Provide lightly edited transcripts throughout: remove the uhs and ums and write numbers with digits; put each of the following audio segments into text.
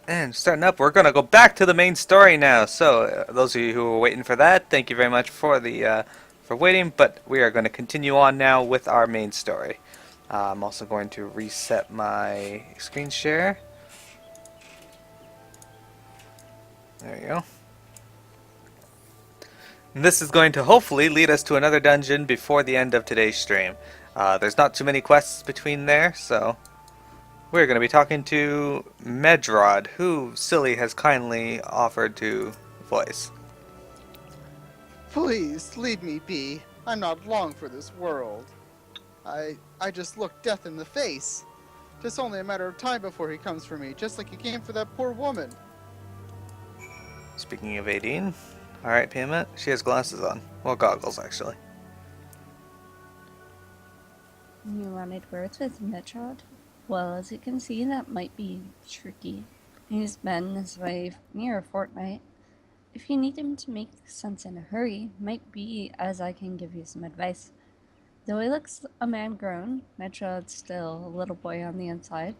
And starting up, we're gonna go back to the main story now. So, those of you who were waiting for that, thank you very much for waiting. But we are going to continue on now with our main story. I'm also going to reset my screen share. There you go. And this is going to hopefully lead us to another dungeon before the end of today's stream. There's not too many quests between there, so we're going to be talking to Medrod, who Silly has kindly offered to voice. Please, leave me be. I'm not long for this world. I just looked death in the face. Just only a matter of time before he comes for me, just like he came for that poor woman. Speaking of Aideen, alright, Payment, she has glasses on. Well, goggles, actually. You wanted words with Metrod? Well, as you can see, that might be tricky. He's been this way near a fortnight. If you need him to make sense in a hurry, might be as I can give you some advice. Though he looks a man grown, Metrod's still a little boy on the inside.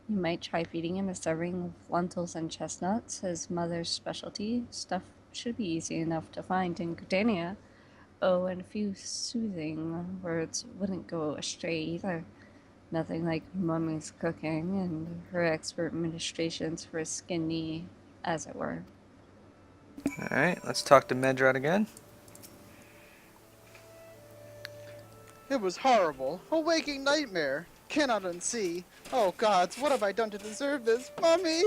You might try feeding him a serving of lentils and chestnuts, his mother's specialty. Stuff should be easy enough to find in Gardania. Oh, and a few soothing words wouldn't go astray either. Nothing like Mummy's cooking and her expert ministrations for a skinny, as it were. Alright, let's talk to Medrod again. It was horrible. A waking nightmare. Cannot unsee. Oh gods, what have I done to deserve this? Mummy!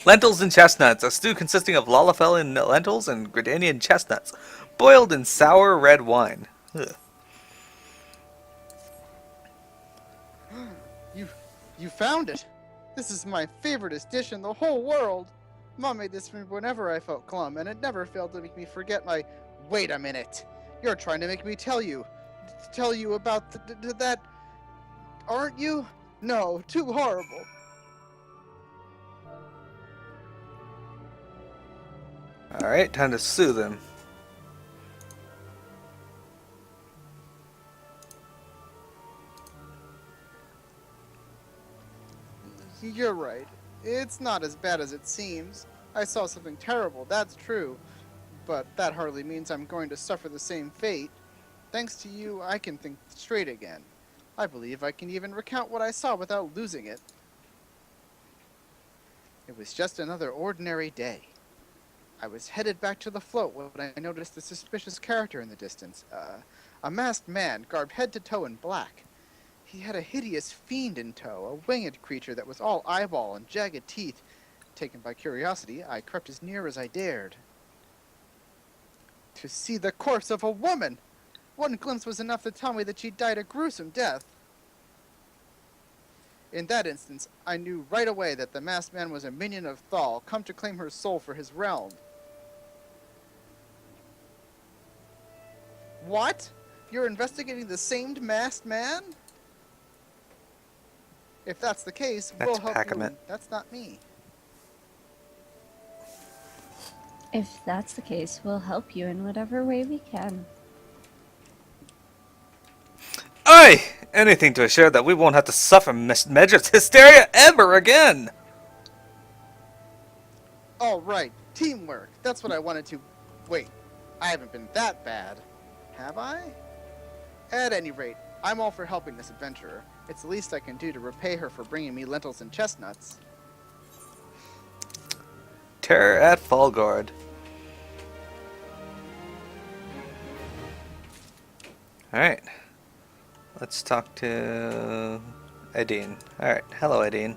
Lentils and chestnuts, a stew consisting of Lalafell lentils and Gradanian chestnuts, boiled in sour red wine. Ugh. you found it. This is my favoriteest dish in the whole world. Mom made this for me whenever I felt glum, and it never failed to make me forget my... Wait a minute. You're trying to make me tell you about that, aren't you? No, too horrible. Alright, time to soothe him. You're right. It's not as bad as it seems. I saw something terrible, that's true. But that hardly means I'm going to suffer the same fate. Thanks to you, I can think straight again. I believe I can even recount what I saw without losing it. It was just another ordinary day. I was headed back to the float when I noticed a suspicious character in the distance. A masked man, garbed head to toe in black. He had a hideous fiend in tow, a winged creature that was all eyeball and jagged teeth. Taken by curiosity, I crept as near as I dared. To see the corpse of a woman! One glimpse was enough to tell me that she died a gruesome death. In that instance, I knew right away that the masked man was a minion of Thal, come to claim her soul for his realm. What? You're investigating the same masked man? If that's the case, That's we'll help you. Pacament. That's not me. If that's the case, we'll help you in whatever way we can. Aye! Anything to assure that we won't have to suffer Miss Medrod's hysteria ever again! All right, teamwork. That's what I wanted to... Wait, I haven't been that bad. Have I? At any rate, I'm all for helping this adventurer. It's the least I can do to repay her for bringing me lentils and chestnuts. Terror at Falgard. Alright. Let's talk to Aideen. Alright, hello Aideen.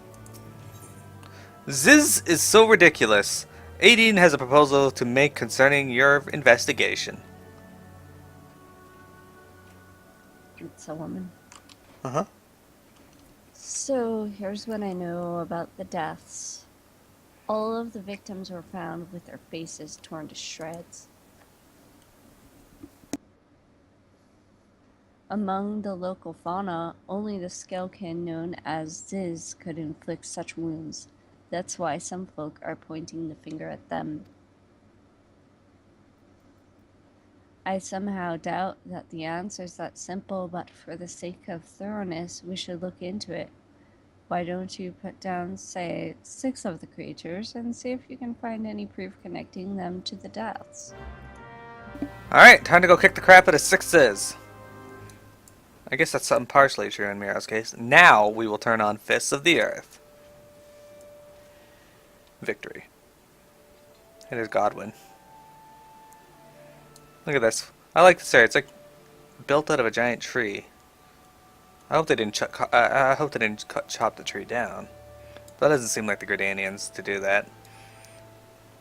Ziz is so ridiculous. Aideen has a proposal to make concerning your investigation. It's a woman. Uh-huh. So, here's what I know about the deaths. All of the victims were found with their faces torn to shreds. Among the local fauna, only the scalekin known as Ziz could inflict such wounds. That's why some folk are pointing the finger at them. I somehow doubt that the answer's that simple, but for the sake of thoroughness, we should look into it. Why don't you put down, say, 6 of the creatures and see if you can find any proof connecting them to the deaths? Alright, time to go kick the crap out of sixes. I guess that's something partially true in Mearo's case. Now we will turn on Fists of the Earth. Victory. It is Godwin. Look at this. I like this area. It's like built out of a giant tree. I hope they didn't chop the tree down. That doesn't seem like the Gridanians to do that.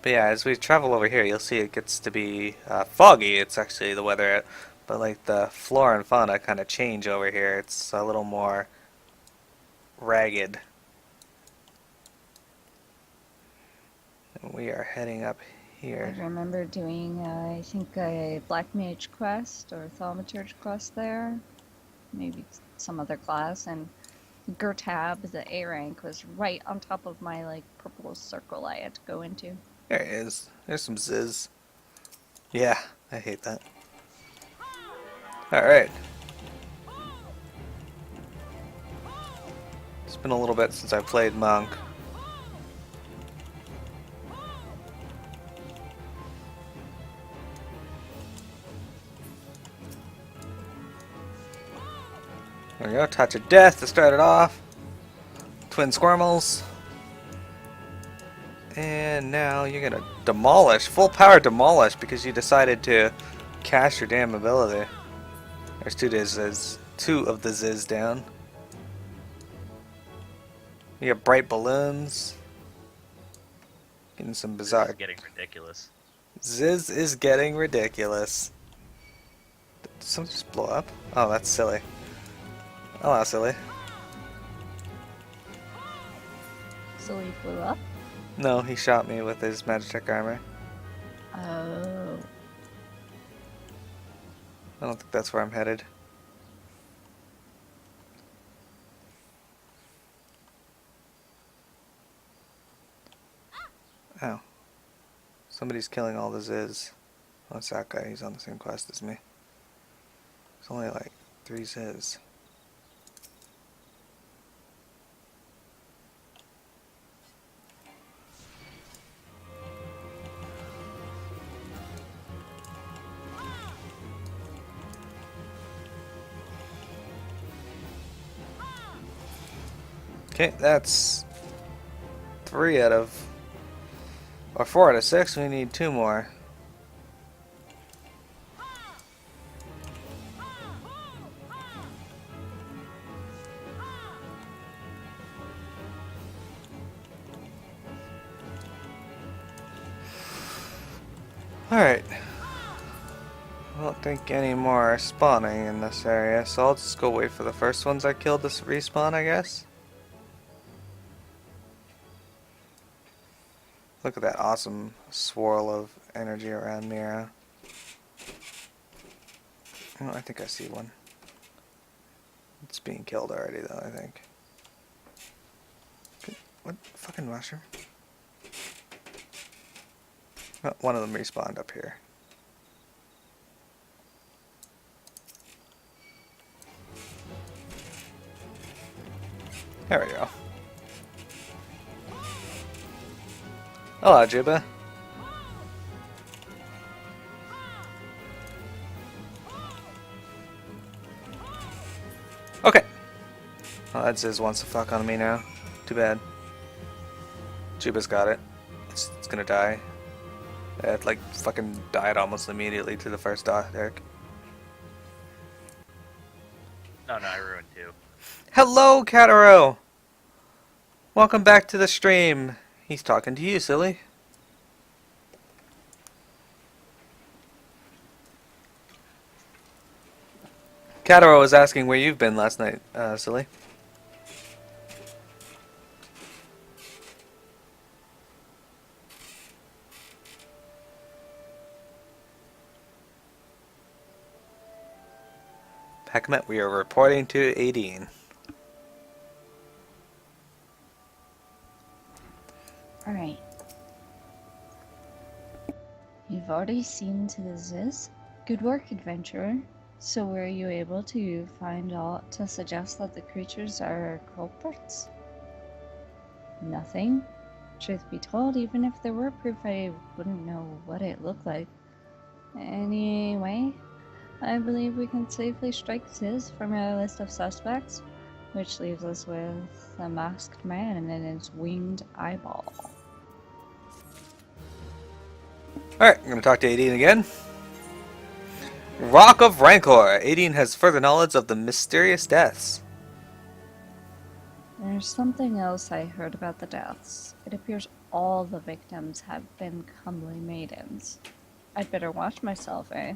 But yeah, as we travel over here, you'll see it gets to be foggy. It's actually the weather, but like the flora and fauna kind of change over here. It's a little more ragged. And we are heading up I here. remember doing, I think, a Black Mage quest or Thaumaturge quest there. Maybe some other class, and Gertab, the A rank, was right on top of my, like, purple circle I had to go into. There it is. There's some Ziz. Yeah, I hate that. Alright. It's been a little bit since I played Monk. There we go, Touch of Death to start it off. Twin Squirmels. And now you're gonna demolish, full power demolish, because you decided to cast your damn ability. There's two of the Ziz down. You got bright balloons. Getting some This bizarre. is getting ridiculous. Ziz is getting ridiculous. Did something just blow up? Oh, that's silly. Oh, silly. Silly flew up. No, he shot me with his Magitech armor. Oh. I don't think that's where I'm headed. Oh. Somebody's killing all the Ziz. Oh, it's that guy. He's on the same quest as me. There's only like 3 Ziz. Okay, that's 3 out of... or 4 out of 6. We need 2 more. Alright. I don't think any more are spawning in this area, so I'll just go wait for the first ones I killed to respawn, I guess. Look at that awesome swirl of energy around Mearo. Oh, I think I see one. It's being killed already, though, I think. What fucking mushroom? Oh, one of them respawned up here. There we go. Hello, Juba. Okay. Oh, that Ziz wants to fuck on me now. Too bad. Juba's got it. It's gonna die. It like fucking died almost immediately to the first dot, Derek. No, I ruined 2. Hello, Cataro! Welcome back to the stream. He's talking to you, silly. Cataro was asking where you've been last night, silly. Heckmet, we are reporting to Aideen. Alright. You've already seen to the Ziz. Good work, adventurer. So were you able to find out to suggest that the creatures are culprits? Nothing. Truth be told, even if there were proof, I wouldn't know what it looked like. Anyway, I believe we can safely strike Sis from our list of suspects, which leaves us with a masked man and his winged eyeball. Alright, I'm going to talk to 18 again. Rock of Rancor. 18 has further knowledge of the mysterious deaths. There's something else I heard about the deaths. It appears all the victims have been comely maidens. I'd better watch myself, eh?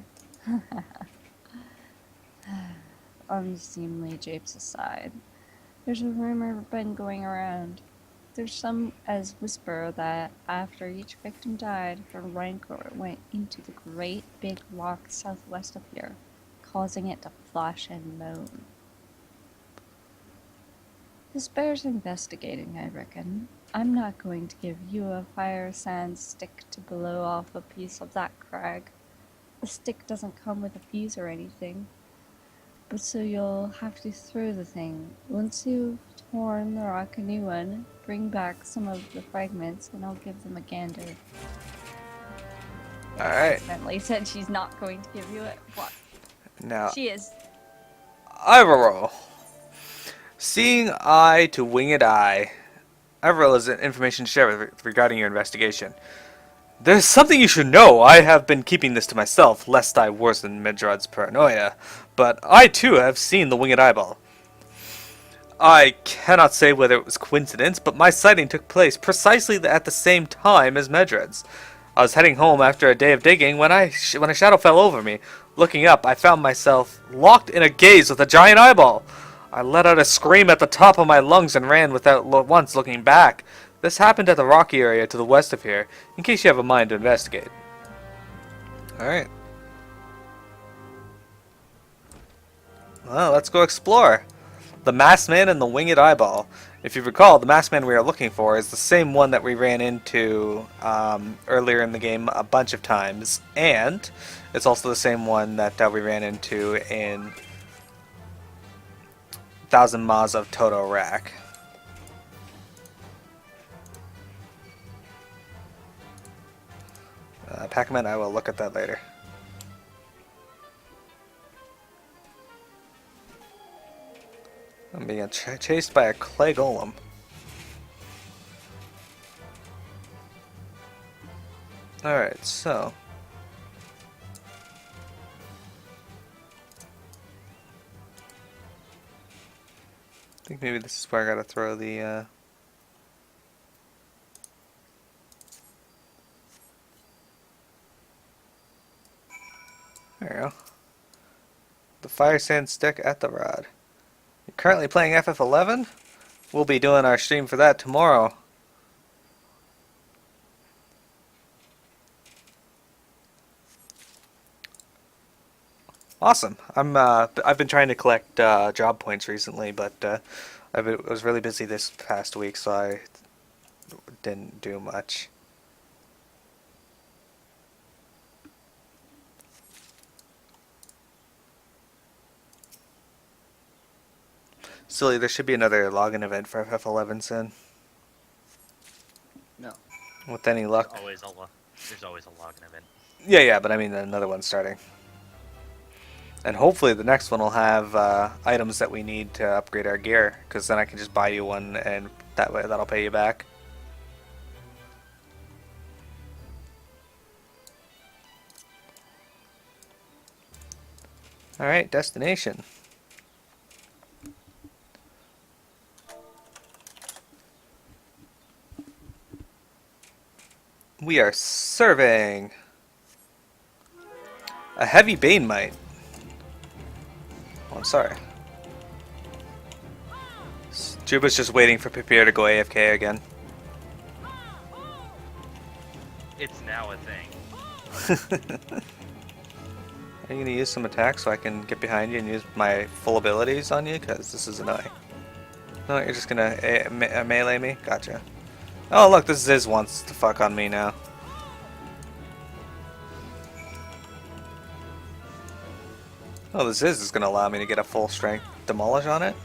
Unseemly japes aside, there's a rumor been going around. There's some as whisper that after each victim died, her rancor went into the great big rock southwest of here, causing it to flash and moan. This bears investigating, I reckon. I'm not going to give you a fire sand stick to blow off a piece of that crag. The stick doesn't come with a fuse or anything. But so you'll have to throw the thing. Once you've torn the rock a new one, bring back some of the fragments and I'll give them a gander. Alright, Bentley said she's not going to give you it. What? now She is. I will roll. Seeing eye to winged eye. Everil is information to share regarding your investigation. There's something you should know. I have been keeping this to myself, lest I worsen Medrod's paranoia. But I too have seen the winged eyeball. I cannot say whether it was coincidence, but my sighting took place precisely at the same time as Medrod's. I was heading home after a day of digging when a shadow fell over me. Looking up, I found myself locked in a gaze with a giant eyeball. I let out a scream at the top of my lungs and ran without once looking back. This happened at the rocky area to the west of here, in case you have a mind to investigate. Alright. Well, let's go explore. The Masked Man and the Winged Eyeball. If you recall, the Masked Man we are looking for is the same one that we ran into earlier in the game a bunch of times. And it's also the same one that we ran into in 1000 Maws of Toto Rack. Pac-Man, I will look at that later. I'm being chased by a clay golem. Alright, so... I think maybe this is where I gotta throw the, There we go. The fire sand stick at the rod. You're currently playing FF11? We'll be doing our stream for that tomorrow. Awesome. I've been trying to collect job points recently, but I was really busy this past week, so I didn't do much. Silly, there should be another login event for FF11 soon. No. With any luck. There's always a login event. Yeah, but I mean another one starting. And hopefully the next one will have items that we need to upgrade our gear, because then I can just buy you one, and that way that'll pay you back. Alright, destination. We are serving a heavy Bane Mite. Oh, I'm sorry. Juba's just waiting for Papier to go AFK again. It's now a thing. Are you gonna use some attacks so I can get behind you and use my full abilities on you? Because this is annoying. No, you're just gonna melee me? Gotcha. Oh look, this Ziz wants to fuck on me now. Oh, the Ziz is gonna allow me to get a full strength demolish on it?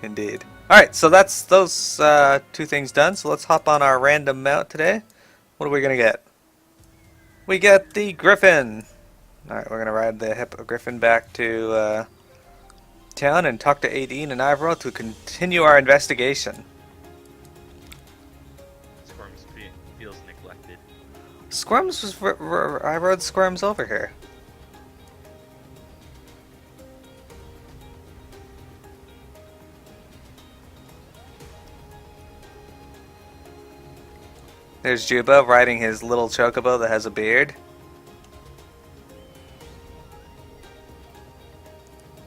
Indeed. Alright, so that's those two things done. So let's hop on our random mount today. What are we going to get? We get the Griffin. Alright, we're going to ride the Hippogriffin back to town and talk to Aideen and Ivro to continue our investigation. Squirms feels neglected. Squirms was... I rode Squirms over here. There's Juba riding his little chocobo that has a beard.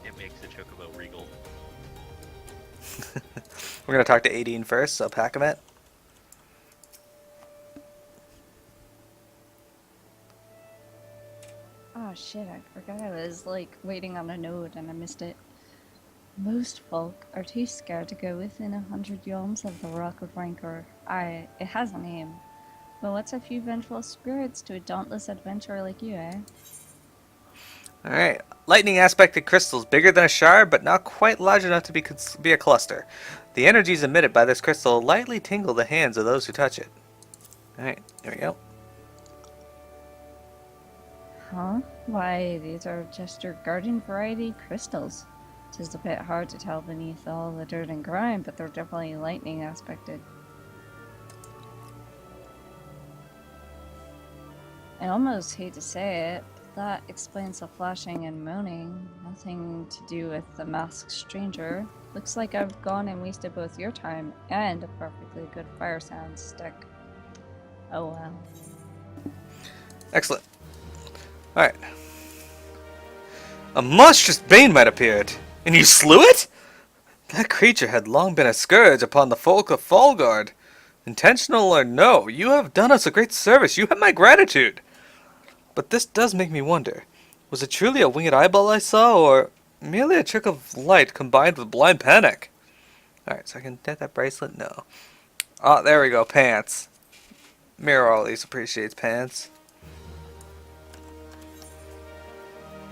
It makes the chocobo regal. We're going to talk to Aideen first, so pack him it. Oh shit, I forgot I was like waiting on a note and I missed it. Most folk are too scared to go within 100 yalms of the Rock of Rancor. It has a name. But what's a few vengeful spirits to a dauntless adventurer like you, eh? Alright. Lightning aspected crystals, bigger than a shard, but not quite large enough to be a cluster. The energies emitted by this crystal lightly tingle the hands of those who touch it. Alright, there we go. Huh? Why, these are just your garden variety crystals. Tis a bit hard to tell beneath all the dirt and grime, but they're definitely lightning aspected. I almost hate to say it, but that explains the flashing and moaning. Nothing to do with the masked stranger. Looks like I've gone and wasted both your time and a perfectly good fire sound stick. Oh well. Excellent. Alright. A monstrous Banemite appeared, and you slew it? That creature had long been a scourge upon the folk of Fallguard. Intentional or no, you have done us a great service. You have my gratitude. But this does make me wonder. Was it truly a winged eyeball I saw, or merely a trick of light combined with blind panic? Alright, so I can get that bracelet? No. Oh, there we go. Pants. Mearo always appreciates pants.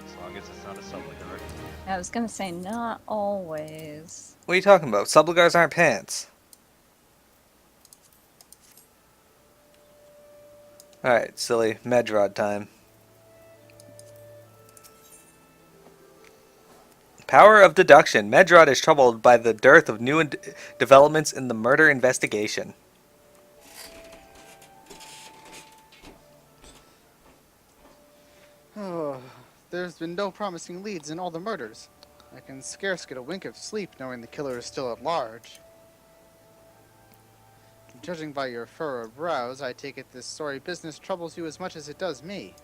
As long as it's not a subligar. I was gonna say, not always. What are you talking about? Subligars aren't pants. Alright, silly. Medrod time. Power of deduction. Medrod is troubled by the dearth of new developments in the murder investigation. Oh, there's been no promising leads in all the murders. I can scarce get a wink of sleep knowing the killer is still at large. Judging by your furrowed brows, I take it this sorry business troubles you as much as it does me.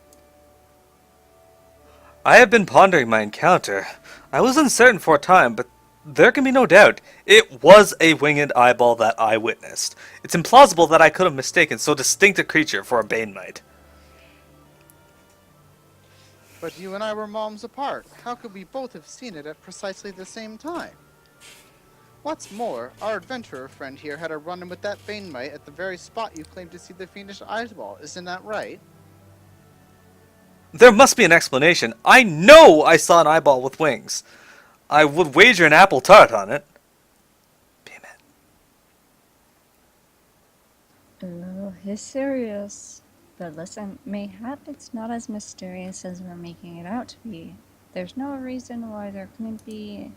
I have been pondering my encounter. I was uncertain for a time, but there can be no doubt. It was a winged eyeball that I witnessed. It's implausible that I could have mistaken so distinct a creature for a Banemite. But you and I were moms apart. How could we both have seen it at precisely the same time? What's more, our adventurer friend here had a run-in with that Banemite at the very spot you claimed to see the fiendish eyeball. Isn't that right? There must be an explanation. I know I saw an eyeball with wings. I would wager an apple tart on it. Damn it. Oh, he's serious. But listen, mayhap it's not as mysterious as we're making it out to be. There's no reason why there couldn't be...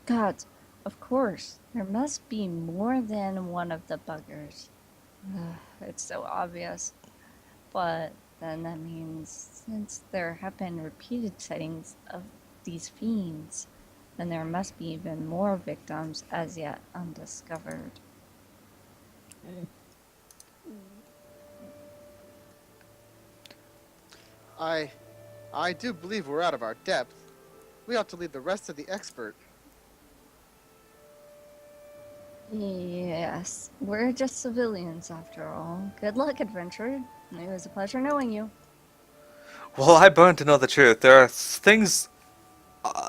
God, of course, there must be more than one of the buggers. It's so obvious. But then that means since there have been repeated sightings of these fiends, then there must be even more victims as yet undiscovered. I do believe we're out of our depth. We ought to leave the rest to the expert. Yes, we're just civilians after all. Good luck, adventurer. It was a pleasure knowing you. Well, I burn to know the truth. There are things...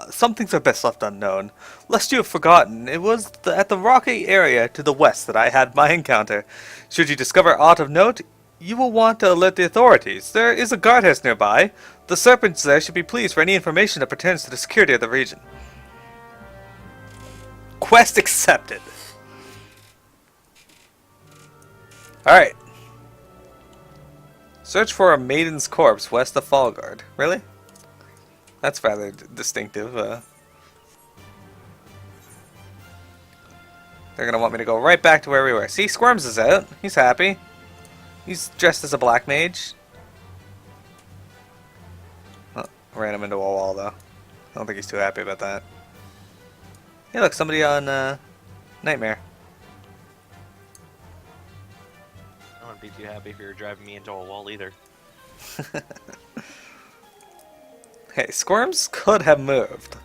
some things are best left unknown. Lest you have forgotten, it was at the rocky area to the west that I had my encounter. Should you discover aught of note, You will want to alert the authorities. There is a guardhouse nearby. The serpents there should be pleased for any information that pertains to the security of the region. Quest accepted. Alright. Search for a maiden's corpse west of Fallguard. Really? That's rather distinctive. They're gonna want me to go right back to where we were. See, Squirms is out. He's happy. He's dressed as a black mage. Oh, ran him into a wall, though. I don't think he's too happy about that. Hey, look, somebody on Nightmare. I wouldn't be too happy if you were driving me into a wall either. Hey, Squirms could have moved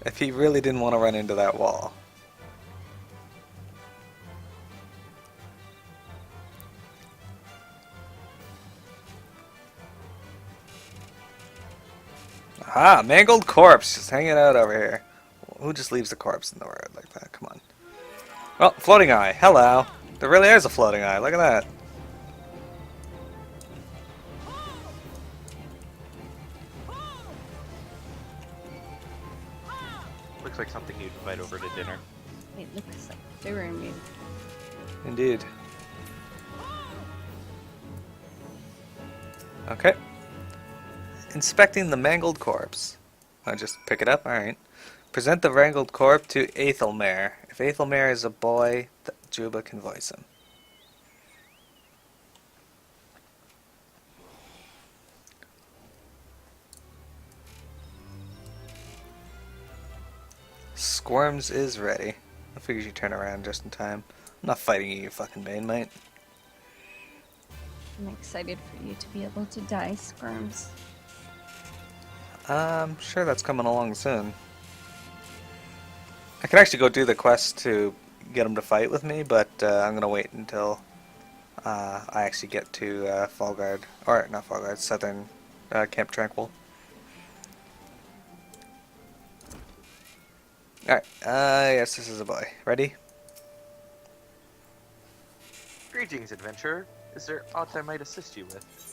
if he really didn't want to run into that wall. Ah, mangled corpse just hanging out over here. Who just leaves the corpse in the road like that? Come on. Oh, floating eye. Hello. There really is a floating eye. Look at that. Looks like something you'd invite over to dinner. It looks like very mean. Indeed. Okay. Inspecting the mangled corpse. I just pick it up? Alright. Present the mangled corpse to Aethelmare. If Aethelmare is a boy, Juba can voice him. Squirms is ready. I figured you'd turn around just in time. I'm not fighting you, you fucking main mate. I'm excited for you to be able to die, Squirms. I'm sure that's coming along soon. I could actually go do the quest to get him to fight with me, but I'm gonna wait until I actually get to Fallguard, or not Fallguard, Southern Camp Tranquil. Alright, yes, this is a boy. Ready? Greetings, adventurer. Is there aught I might assist you with?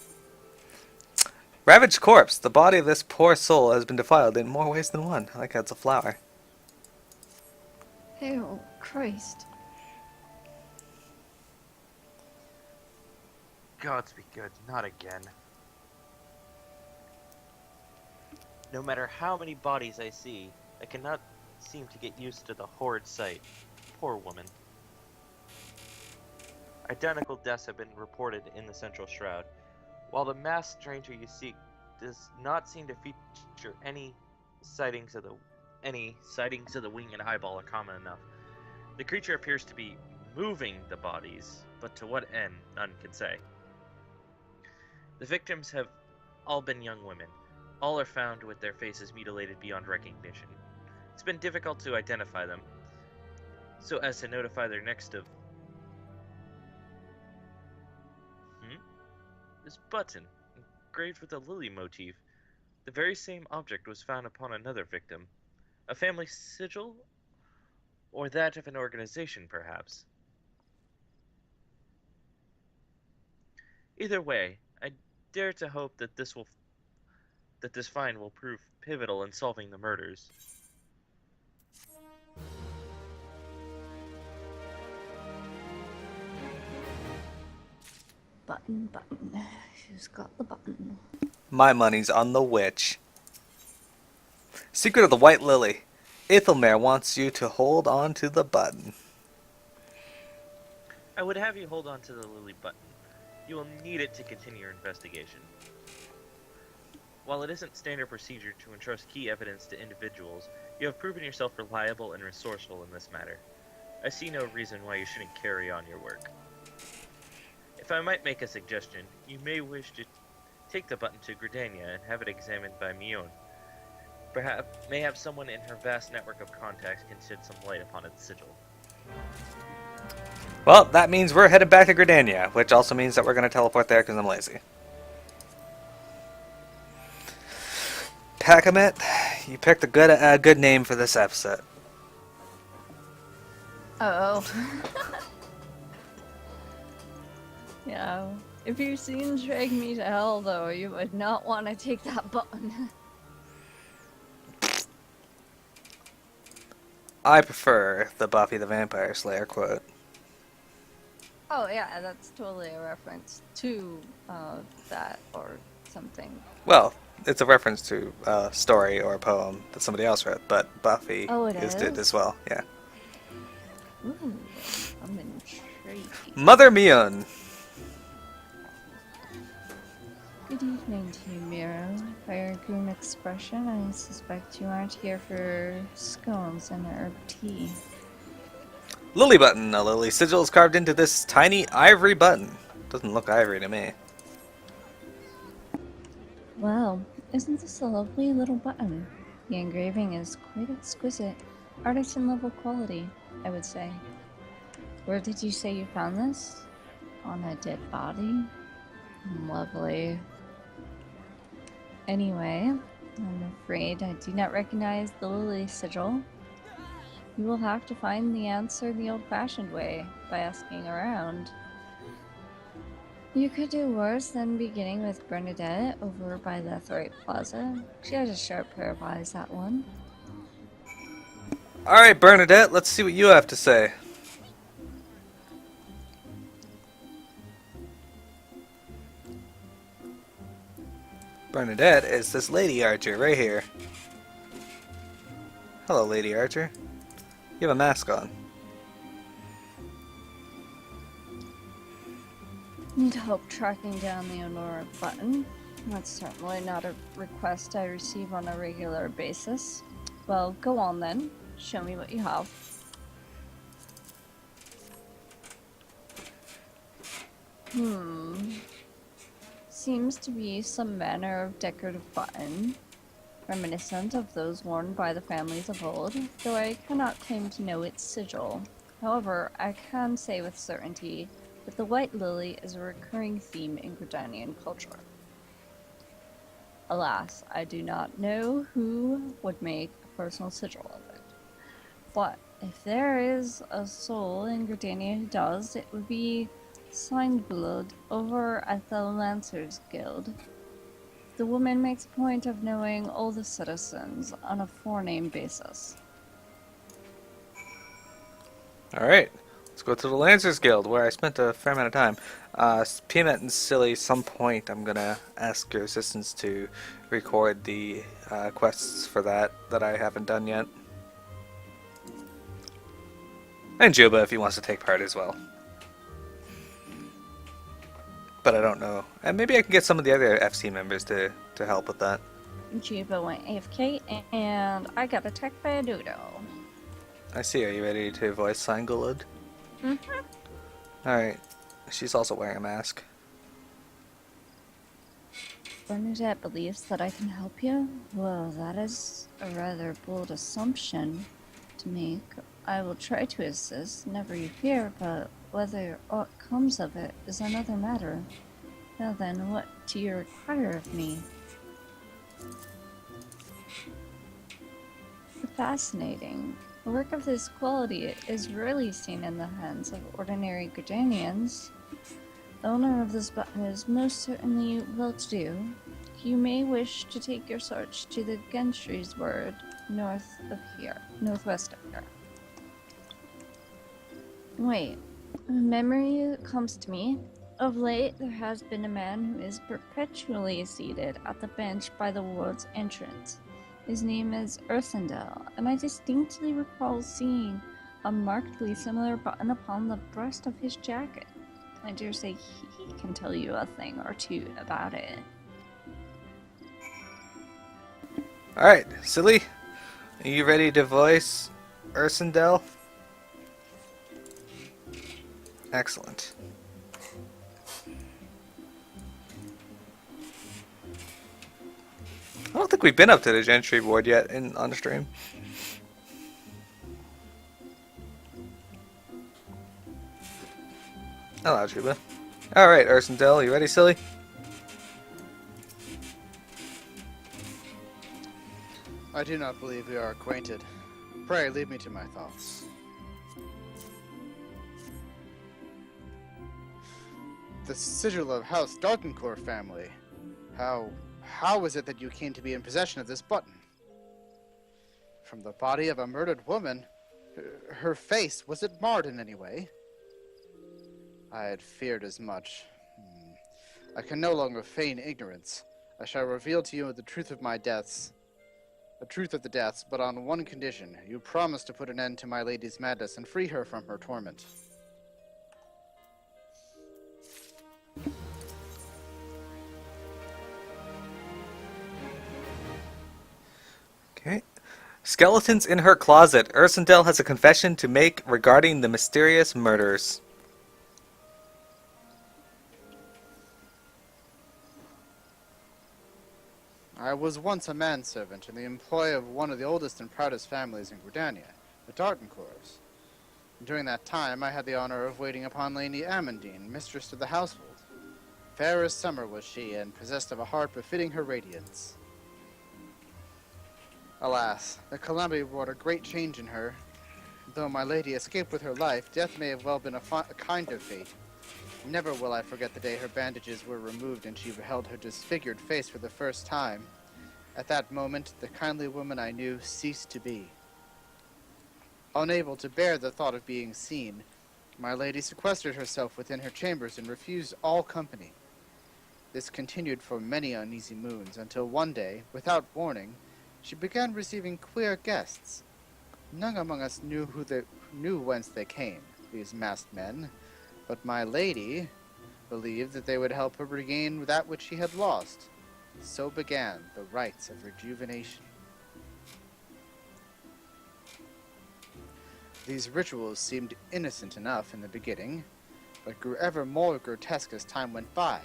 Ravaged corpse. The body of this poor soul has been defiled in more ways than one. I like how it's a flower. Oh, Christ. Gods be good, not again. No matter how many bodies I see, I cannot seem to get used to the horrid sight. Poor woman. Identical deaths have been reported in the Central Shroud. While the masked stranger you seek does not seem to feature any sightings of the wing and eyeball are common enough. The creature appears to be moving the bodies, but to what end, none can say. The victims have all been young women. All are found with their faces mutilated beyond recognition. It's been difficult to identify them, so as to notify their next of... This button, engraved with a lily motif. The very same object was found upon another victim. A family sigil? Or that of an organization, perhaps? Either way, I dare to hope that this find will prove pivotal in solving the murders. Button. Who's got the button? My money's on the witch. Secret of the White Lily. Aethelmare wants you to hold on to the button. I would have you hold on to the lily button. You will need it to continue your investigation. While it isn't standard procedure to entrust key evidence to individuals, you have proven yourself reliable and resourceful in this matter. I see no reason why you shouldn't carry on your work. If I might make a suggestion, you may wish to take the button to Gridania and have it examined by Mion. Perhaps may have someone in her vast network of contacts can shed some light upon its sigil. Well, that means we're headed back to Gridania, which also means that we're going to teleport there because I'm lazy. Packamet, you picked a good name for this episode. Oh. Yeah. If you've seen Drag Me to Hell, though, you would not want to take that button. I prefer the Buffy the Vampire Slayer quote. Oh yeah, that's totally a reference to that or something. Well, it's a reference to a story or a poem that somebody else wrote, but Buffy Oh, it used it as is? well. Yeah. Ooh, I'm intrigued. Mother Mion. Good evening to you, Mearo. By your grim expression, I suspect you aren't here for scones and herb tea. Lily button. A lily sigil is carved into this tiny ivory button. Doesn't look ivory to me. Well, isn't this a lovely little button? The engraving is quite exquisite. Artisan level quality, I would say. Where did you say you found this? On a dead body? Lovely. Anyway, I'm afraid I do not recognize the lily sigil. You will have to find the answer the old-fashioned way, by asking around. You could do worse than beginning with Bernadette over by Lethrite Plaza. She has a sharp pair of eyes, that one. Alright, Bernadette, let's see what you have to say. Bernadette is this Lady Archer right here. Hello, Lady Archer. You have a mask on. Need help tracking down the Aurora button. That's certainly not a request I receive on a regular basis. Well, go on then. Show me what you have. Seems to be some manner of decorative button, reminiscent of those worn by the families of old, though I cannot claim to know its sigil. However, I can say with certainty that the white lily is a recurring theme in Gridanian culture. Alas, I do not know who would make a personal sigil of it. But if there is a soul in Gridania who does, it would be Signblood over at the Lancers Guild. The woman makes a point of knowing all the citizens on a forename basis. Alright, let's go to the Lancers Guild, where I spent a fair amount of time. Peanut and Silly, some point I'm gonna ask your assistants to record the quests for that I haven't done yet. And Juba, if he wants to take part as well. But I don't know. And maybe I can get some of the other FC members to help with that. Juba went AFK, and I got attacked by a dodo. I see. Are you ready to voice Sangulud? Alright. She's also wearing a mask. Bernadette believes that I can help you? Well, that is a rather bold assumption to make. I will try to assist, never you fear, but whether aught comes of it is another matter. Now then, what do you require of me? Fascinating. A work of this quality is rarely seen in the hands of ordinary Gridanians. The owner of this button is most certainly well-to-do. You may wish to take your search to the Gentry's Word, northwest of here. Wait, a memory comes to me. Of late, there has been a man who is perpetually seated at the bench by the ward's entrance. His name is Ursendel, and I distinctly recall seeing a markedly similar button upon the breast of his jacket. I dare say he can tell you a thing or two about it. Alright, Silly. Are you ready to voice Ursendel? Excellent. I don't think we've been up to the Gentry board yet on the stream. Hello, Juba. Alright, Ursendel, you ready, Silly? I do not believe we are acquainted. Pray, leave me to my thoughts. The sigil of House Dartencourt family. How is it that you came to be in possession of this button? From the body of a murdered woman? Her face, was it marred in any way? I had feared as much. I can no longer feign ignorance. I shall reveal to you the truth of my deaths. The truth of the deaths, but on one condition. You promise to put an end to my lady's madness and free her from her torment. Okay. Skeletons in her closet. Ursendel has a confession to make regarding the mysterious murders. I was once a manservant in the employ of one of the oldest and proudest families in Gridania, the Dartencourts. During that time, I had the honor of waiting upon Lady Amandine, mistress of the household. Fair as summer was she, and possessed of a heart befitting her radiance. Alas, the calamity wrought a great change in her. Though my lady escaped with her life, death may have well been a kind of fate. Never will I forget the day her bandages were removed and she beheld her disfigured face for the first time. At that moment, the kindly woman I knew ceased to be. Unable to bear the thought of being seen, my lady sequestered herself within her chambers and refused all company. This continued for many uneasy moons, until one day, without warning, she began receiving queer guests. None among us knew whence they came, these masked men, but my lady believed that they would help her regain that which she had lost. So began the rites of rejuvenation. These rituals seemed innocent enough in the beginning, but grew ever more grotesque as time went by.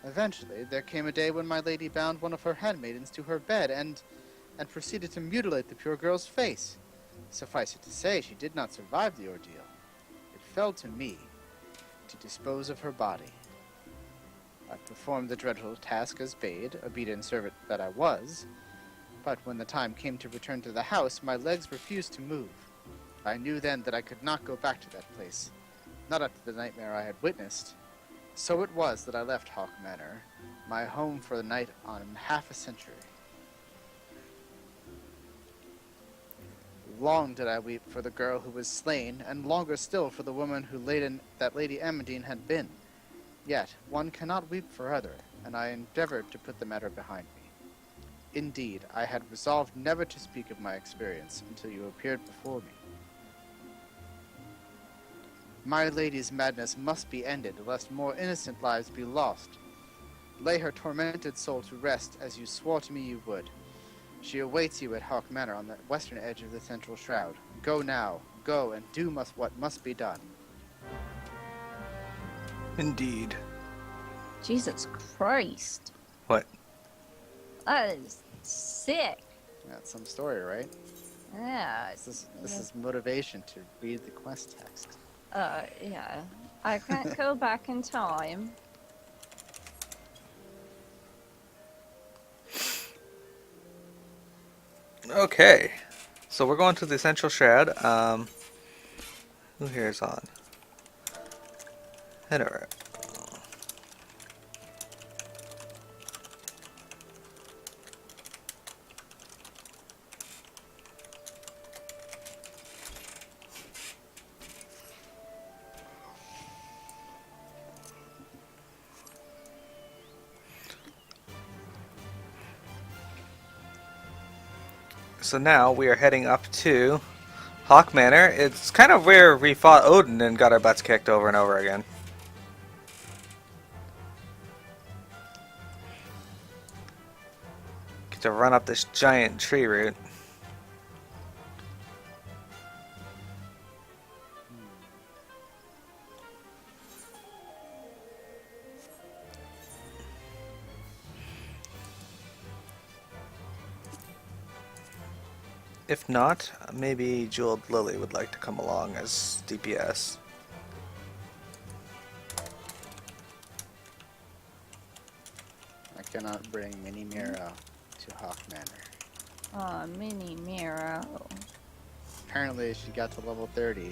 Eventually, there came a day when my lady bound one of her handmaidens to her bed and proceeded to mutilate the pure girl's face. Suffice it to say, she did not survive the ordeal. It fell to me to dispose of her body. I performed the dreadful task as bade, obedient servant that I was, but when the time came to return to the house, my legs refused to move. I knew then that I could not go back to that place, not after the nightmare I had witnessed. So it was that I left Hawk Manor, my home for the night on half a century. Long did I weep for the girl who was slain, and longer still for the woman who that Lady Amandine had been. Yet one cannot weep forever, and I endeavored to put the matter behind me. Indeed, I had resolved never to speak of my experience until you appeared before me. My lady's madness must be ended, lest more innocent lives be lost. Lay her tormented soul to rest, as you swore to me you would. She awaits you at Hawk Manor on the western edge of the Central Shroud. Go now, go and do what must be done. Indeed. Jesus Christ. What? That is sick. That's some story, right? Yeah. This is motivation to read the quest text. Yeah. I can't go back in time. Okay. So we're going to the Central Shroud. Who here is on? Henry. So now we are heading up to Hawk Manor. It's kind of where we fought Odin and got our butts kicked over and over again. Get to run up this giant tree root. If not, maybe Jeweled Lily would like to come along as DPS. I cannot bring Mini Mearo to Hawk Manor. Oh, Mini Mearo. Apparently she got to level 30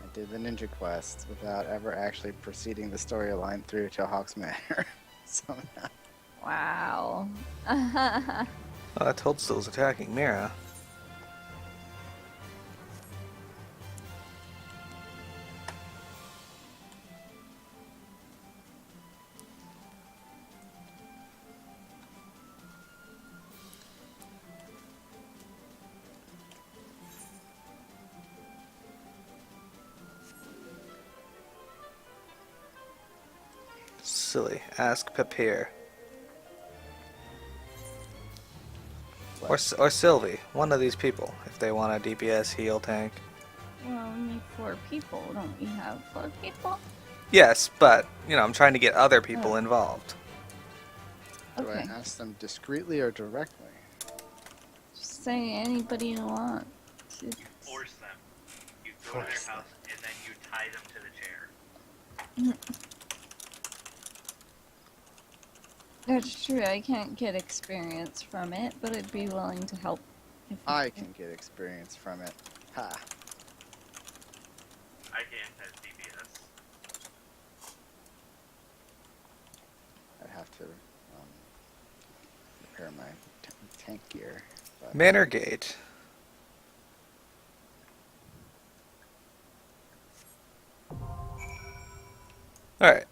and did the ninja quest without ever actually proceeding the storyline through to Hawk's Manor. Somehow. Wow. Oh, that toadstool's attacking Mearo. Silly. Ask Papir. Or Sylvie. One of these people. If they want a DPS heal tank. Well, we need 4 people. Don't we have 4 people? Yes, but, you know, I'm trying to get other people Oh. involved. Do I Okay. ask them discreetly or directly? Just say anybody you want. You force them. You go to Force their them. house and then you tie them to the chair. That's true. I can't get experience from it, but I'd be willing to help. If you I could. can get experience from it. Ha. I can't as DPS. I'd have to repair my tank gear. But Manor Gate. Alright.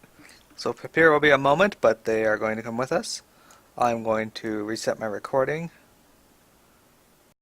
So Papir will be a moment, but they are going to come with us. I'm going to reset my recording.